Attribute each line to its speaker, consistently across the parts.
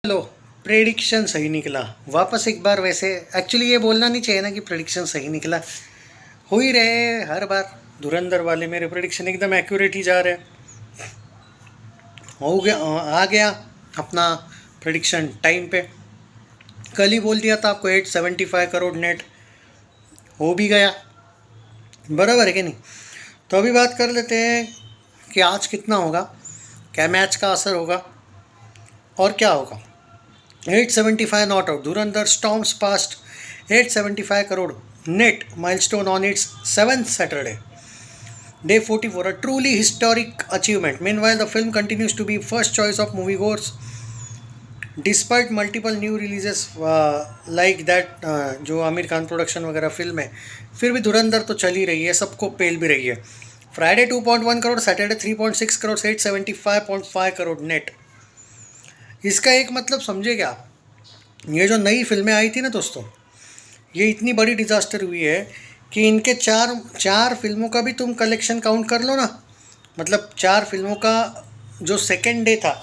Speaker 1: चलो, प्रेडिक्शन सही निकला। वापस एक बार वैसे एक्चुअली ये बोलना नहीं चाहिए ना कि प्रेडिक्शन सही निकला। हो ही रहे हर बार। धुरंधर वाले मेरे प्रेडिक्शन एकदम एक्यूरेट ही जा रहे हैं। हो गया, आ गया अपना प्रेडिक्शन टाइम पे। कल ही बोल दिया था आपको 875 करोड़ नेट। हो भी गया, बराबर है कि नहीं। तो अभी बात कर लेते हैं कि आज कितना होगा, क्या मैच का असर होगा और क्या होगा। 875 not out. Dhurandhar storms past 875 crore net milestone on its 7th Saturday. Day 44, a truly historic achievement. Meanwhile, the film continues to be first choice of moviegoers despite multiple new releases like that जो Aamir Khan production वगैरह film है, फिर भी धुरंधर तो चल ही रही है, सबको पेल भी रही है। Friday 2.1 crore, Saturday 3.6 crore, 875.5 crore net. इसका एक मतलब समझे क्या, ये जो नई फिल्में आई थी ना दोस्तों, ये इतनी बड़ी डिज़ास्टर हुई है कि इनके चार फिल्मों का भी तुम कलेक्शन काउंट कर लो ना। मतलब 4 फिल्मों का जो सेकेंड डे था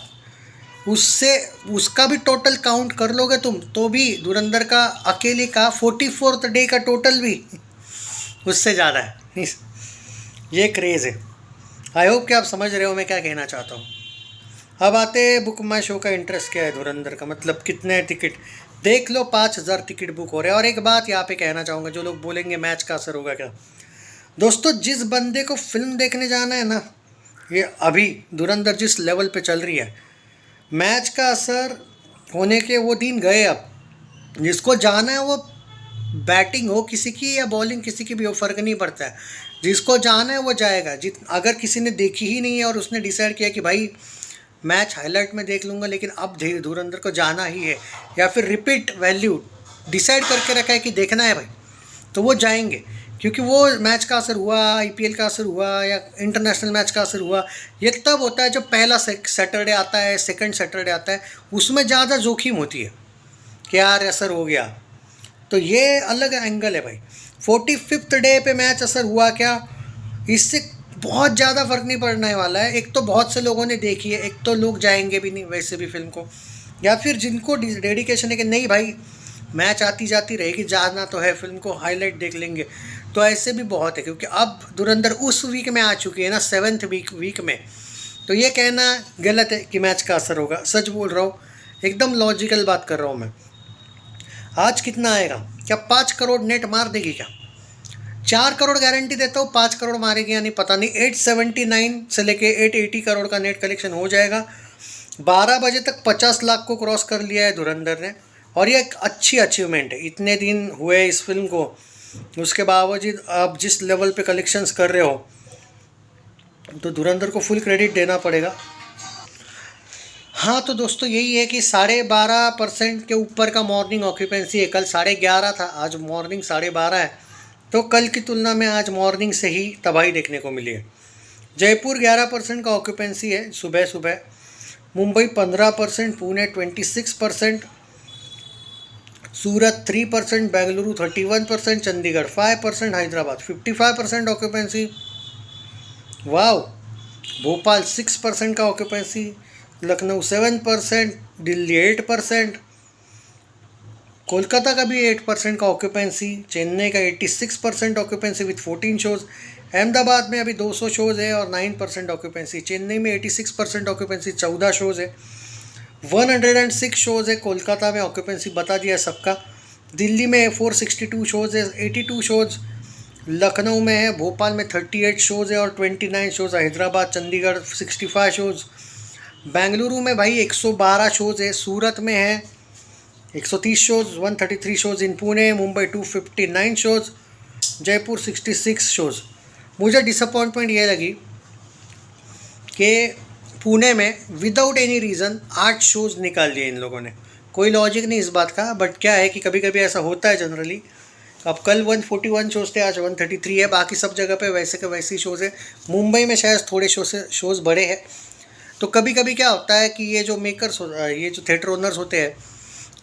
Speaker 1: उससे उसका भी टोटल काउंट कर लोगे तुम तो भी धुरंधर का अकेले का 44th डे का टोटल भी उससे ज़्यादा है। ये क्रेज़ है। आई होप कि आप समझ रहे हो मैं क्या कहना चाहता हूँ। अब आते बुक माई शो का इंटरेस्ट क्या है धुरंधर का, मतलब कितने टिकट देख लो, 5000 टिकट बुक हो रहे हैं। और एक बात यहाँ पे कहना चाहूँगा, जो लोग बोलेंगे मैच का असर होगा क्या, दोस्तों जिस बंदे को फिल्म देखने जाना है ना, ये अभी धुरंधर जिस लेवल पे चल रही है, मैच का असर होने के वो दिन गए। अब जिसको जाना है वो बैटिंग हो किसी की या बॉलिंग किसी की भी हो, फ़र्क नहीं पड़ता है। जिसको जाना है वो जाएगा। अगर किसी ने देखी ही नहीं है और उसने डिसाइड किया कि भाई मैच हाईलाइट में देख लूँगा लेकिन अब धुरंधर को जाना ही है, या फिर रिपीट वैल्यू डिसाइड करके रखा है कि देखना है भाई, तो वो जाएंगे। क्योंकि वो मैच का असर हुआ, आईपीएल का असर हुआ या इंटरनेशनल मैच का असर हुआ, ये तब होता है जब पहला सैटरडे आता है, सेकंड सैटरडे आता है, उसमें ज़्यादा जोखिम होती है कि यार असर हो गया। तो ये अलग एंगल है भाई। 45th डे पे मैच असर हुआ क्या, इससे बहुत ज़्यादा फर्क नहीं पड़ने वाला है। एक तो बहुत से लोगों ने देखी है, एक तो लोग जाएंगे भी नहीं वैसे भी फिल्म को, या फिर जिनको डेडिकेशन है कि नहीं भाई मैच आती जाती रहेगी, जाना तो है, फिल्म को हाईलाइट देख लेंगे, तो ऐसे भी बहुत है। क्योंकि अब धुरंधर उस वीक में आ चुकी है ना, 7th वीक में, तो ये कहना गलत है कि मैच का असर होगा। सच बोल रहा हूँ, एकदम लॉजिकल बात कर रहा हूँ मैं। आज कितना आएगा, क्या 5 करोड़ नेट मार देगी क्या? 4 करोड़ गारंटी देता हूँ, 5 करोड़ मारेगी या नहीं पता नहीं। 879 से लेके 880 करोड़ का नेट कलेक्शन हो जाएगा। 12 बजे तक 50 लाख को क्रॉस कर लिया है धुरंधर ने, और ये एक अच्छी अचीवमेंट है। इतने दिन हुए इस फिल्म को, उसके बावजूद आप जिस लेवल पे कलेक्शंस कर रहे हो, तो धुरंधर को फुल क्रेडिट देना पड़ेगा। हाँ तो दोस्तों यही है कि 12.5% के ऊपर का मॉर्निंग ऑक्यूपेंसी है। कल 11.5 था, आज मॉर्निंग 12.5 है। तो कल की तुलना में आज मॉर्निंग से ही तबाही देखने को मिली है। जयपुर 11% का ऑक्यूपेंसी है सुबह सुबह, मुंबई 15%, पुणे 26%, सूरत 3%, बेंगलुरु 31%, चंडीगढ़ 5%, हैदराबाद 55% ऑक्यूपेंसी। वाव। भोपाल 6% का ऑक्यूपेंसी, लखनऊ 7%, दिल्ली 8%, कोलकाता का भी 8% का ऑक्यूपेंसी, चेन्नई का 86% ऑक्यूपेंसी विथ 14 शोज़, अहमदाबाद में अभी 200 शोज़ है और 9% ऑक्यूपेंसी, चेन्नई में 86% ऑक्यूपेंसी 14 शोज़ है, 106 शोज़ है कोलकाता में, ऑक्यूपेंसी बता दिया है सबका। दिल्ली में 462 शोज़ है, 82 शोज़ लखनऊ में है, भोपाल में 38 शोज़ है और 29 शोज़ हैदराबाद, चंडीगढ़ 65 शोज़, बेंगलुरु में भाई 112 शोज़ है, सूरत में है 130 शोज़, 133 शोज़ इन पुणे, मुंबई 259 शोज़, जयपुर 66 शोज़। मुझे डिसअपॉइंटमेंट ये लगी कि पुणे में विदाउट एनी रीज़न 8 शोज़ निकाल दिए इन लोगों ने। कोई लॉजिक नहीं इस बात का, बट क्या है कि कभी कभी ऐसा होता है जनरली। अब कल 141 शोज़ थे, आज 133 है, बाकी सब जगह पे वैसे के वैसे ही शोज़ है। मुंबई में शायद थोड़े शोज़ बड़े हैं। तो कभी कभी क्या होता है कि ये जो मेकर्स ये जो थिएटर ओनर्स होते हैं,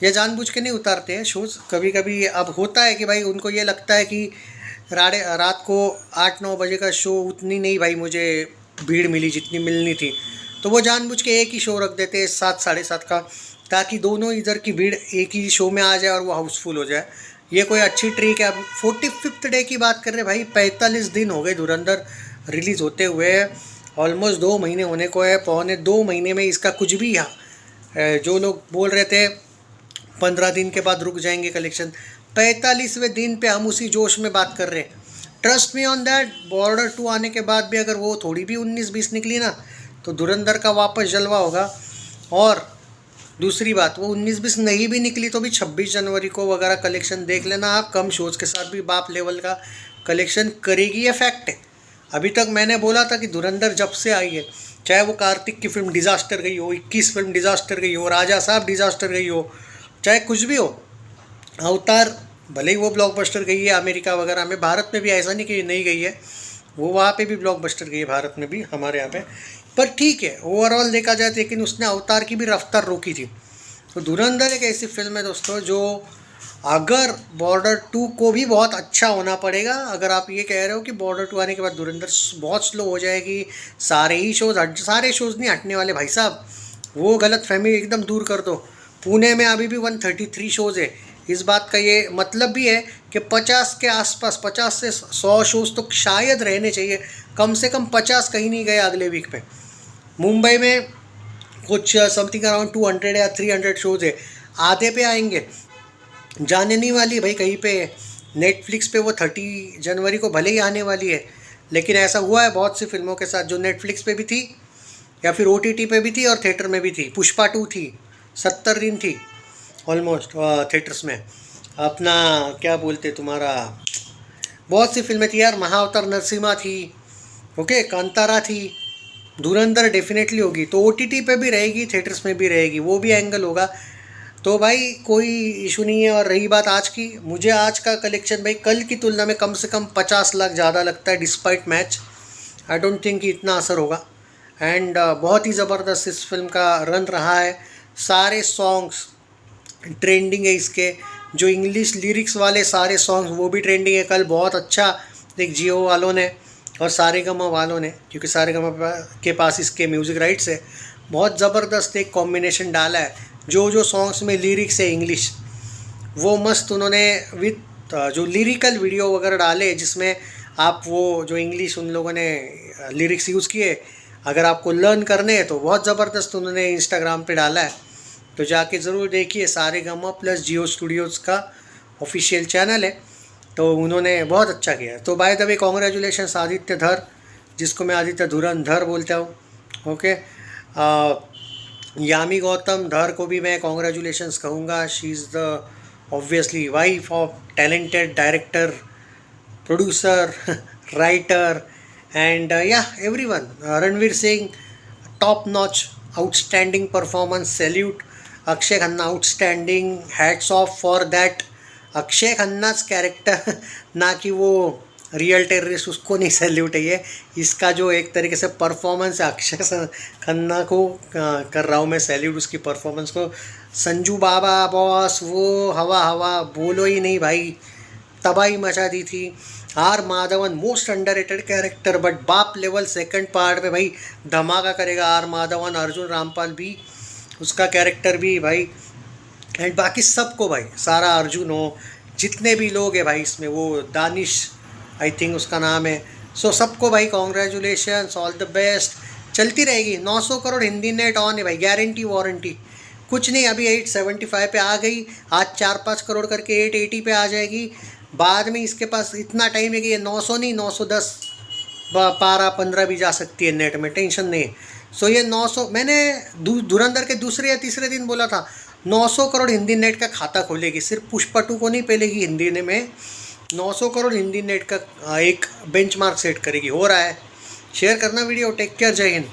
Speaker 1: ये जानबूझ के नहीं उतारते हैं शोज़। कभी कभी अब होता है कि भाई उनको ये लगता है कि रात को 8-9 बजे का शो उतनी नहीं भाई मुझे भीड़ मिली जितनी मिलनी थी, तो वो जानबूझ के एक ही शो रख देते हैं 7 साढ़े 7 का, ताकि दोनों इधर की भीड़ एक ही शो में आ जाए और वो हाउसफुल हो जाए। ये कोई अच्छी ट्रिक है। अब 45th डे की बात कर रहे भाई, 45 दिन हो गए धुरंधर रिलीज़ होते हुए, ऑलमोस्ट 2 महीने होने को है। पौने 2 महीने में इसका कुछ भी जो लोग बोल रहे थे 15 दिन के बाद रुक जाएंगे कलेक्शन, 45वें दिन पे हम उसी जोश में बात कर रहे हैं। Trust me on that, border 2 आने के बाद भी अगर वो थोड़ी भी 19-20 निकली ना, तो धुरंधर का वापस जलवा होगा। और दूसरी बात, वो 19-20 नहीं भी निकली तो भी 26 जनवरी को वगैरह कलेक्शन देख लेना आप, कम शोज़ के साथ भी बाप लेवल का कलेक्शन करेगी, ये फैक्ट है। अभी तक मैंने बोला था कि धुरंधर जब से आई है, चाहे वो कार्तिक की फिल्म डिज़ास्टर गई हो, 21 फिल्म डिज़ास्टर गई हो, राजा साहब डिज़ास्टर गई हो, चाहे कुछ भी हो, अवतार भले ही वो ब्लॉकबस्टर गई है अमेरिका वगैरह में, भारत में भी ऐसा नहीं कि नहीं गई है, वो वहाँ पे भी ब्लॉकबस्टर गई है, भारत में भी, हमारे यहाँ पे। पर ठीक है, ओवरऑल देखा जाए, लेकिन उसने अवतार की भी रफ्तार रोकी थी। तो धुरंधर एक ऐसी फिल्म है दोस्तों जो अगर बॉर्डर 2 को भी बहुत अच्छा होना पड़ेगा। अगर आप ये कह रहे हो कि बॉर्डर 2 आने के बाद धुरंधर बहुत स्लो हो जाएगी, सारे शोज़ नहीं हटने वाले भाई साहब, वो गलत फहमी एकदम दूर कर दो। पुणे में अभी भी 133 शोज़ है। इस बात का ये मतलब भी है कि 50 के आसपास, 50 से 100 शोज़ तो शायद रहने चाहिए, कम से कम 50 कहीं नहीं गए अगले वीक पे। मुंबई में कुछ समथिंग अराउंड 200 या 300 शोज़ है, आधे पे आएंगे, जाने नहीं वाली भाई कहीं पे। नेटफ्लिक्स पे वो 30 जनवरी को भले ही आने वाली है, लेकिन ऐसा हुआ है बहुत सी फिल्मों के साथ जो नेटफ्लिक्स पे भी थी या फिर OTT पे भी थी और थिएटर में भी थी। पुष्पा 2 थी, 70 दिन थी ऑलमोस्ट थिएटर्स में। अपना क्या बोलते तुम्हारा, बहुत सी फिल्में थी यार, महाअवतार नरसिम्हा थी, ओके, कांतारा थी। धुरंधर डेफिनेटली होगी, तो OTT पे भी रहेगी, थिएटर्स में भी रहेगी, वो भी एंगल होगा। तो भाई कोई इशू नहीं है। और रही बात आज की, मुझे आज का कलेक्शन भाई कल की तुलना में कम से कम 50 लाख ज़्यादा लगता है, despite match. I don't think कि इतना असर होगा। एंड बहुत ही ज़बरदस्त इस फिल्म का रन रहा है। सारे सॉन्ग्स ट्रेंडिंग है इसके, जो इंग्लिश लिरिक्स वाले सारे सॉन्ग्स वो भी ट्रेंडिंग है। कल बहुत अच्छा एक जियो वालों ने और सारेगामा वालों ने, क्योंकि सारेगामा के पास इसके म्यूज़िक राइट्स है, बहुत ज़बरदस्त एक कॉम्बिनेशन डाला है। जो सॉन्ग्स में लिरिक्स है इंग्लिश, वो मस्त उन्होंने विथ जो लिरिकल वीडियो वगैरह डाले, जिसमें आप वो जो इंग्लिश उन लोगों ने लिरिक्स यूज़ किए, अगर आपको लर्न करने हैं तो बहुत ज़बरदस्त उन्होंने इंस्टाग्राम पे डाला है। तो जाके ज़रूर देखिए, सारेगामा प्लस जियो स्टूडियोज़ का ऑफिशियल चैनल है, तो उन्होंने बहुत अच्छा किया। तो by the way congratulation Aditya धर, जिसको मैं आदित्य धुरंधर बोलता हूँ, ओके। यामी गौतम धर को भी मैं कॉन्ग्रेचुलेशंस कहूँगा। She is the obviously wife of talented director, producer, writer and yeah everyone. Ranveer Singh top notch, outstanding performance, salute. Akshaye Khanna outstanding, hats off for that. Akshaye Khanna's character, ना कि वो रियल टेररिस्ट, उसको नहीं सैल्यूट है ये। इसका जो एक तरीके से परफॉर्मेंस है, अक्षय खन्ना को कर रहा हूँ मैं सैल्यूट, उसकी परफॉर्मेंस को। संजू बाबा बॉस, वो हवा बोलो ही नहीं भाई, तबाही मचा दी थी। R Madhavan most underrated character, but बाप लेवल सेकंड पार्ट में भाई धमाका करेगा आर माधवन। अर्जुन रामपाल भी, उसका कैरेक्टर भी भाई, एंड बाकी सबको भाई, सारा अर्जुन हो, जितने भी लोग हैं भाई इसमें, वो दानिश आई थिंक उसका नाम है। सो सबको भाई कॉन्ग्रेचुलेशंस, ऑल द बेस्ट। चलती रहेगी, 900 करोड़ हिंदी नेट ऑन है भाई, गारंटी वारंटी कुछ नहीं। अभी 875 पे आ गई, आज 4-5 करोड़ करके 880 पे आ जाएगी। बाद में इसके पास इतना टाइम है कि ये 900 नहीं, 910, 12-15 भी जा सकती है नेट में, टेंशन नहीं। सो ये 900, मैंने धुरंधर के दूसरे या तीसरे दिन बोला था, 900 करोड़ हिंदी नेट का खाता खोलेगी। सिर्फ पुष्पा 2 को नहीं पेलेगी हिंदी में, 900 करोड़ हिंदी नेट का एक बेंचमार्क सेट करेगी। हो रहा है। शेयर करना वीडियो। टेक केयर, जय हिंद।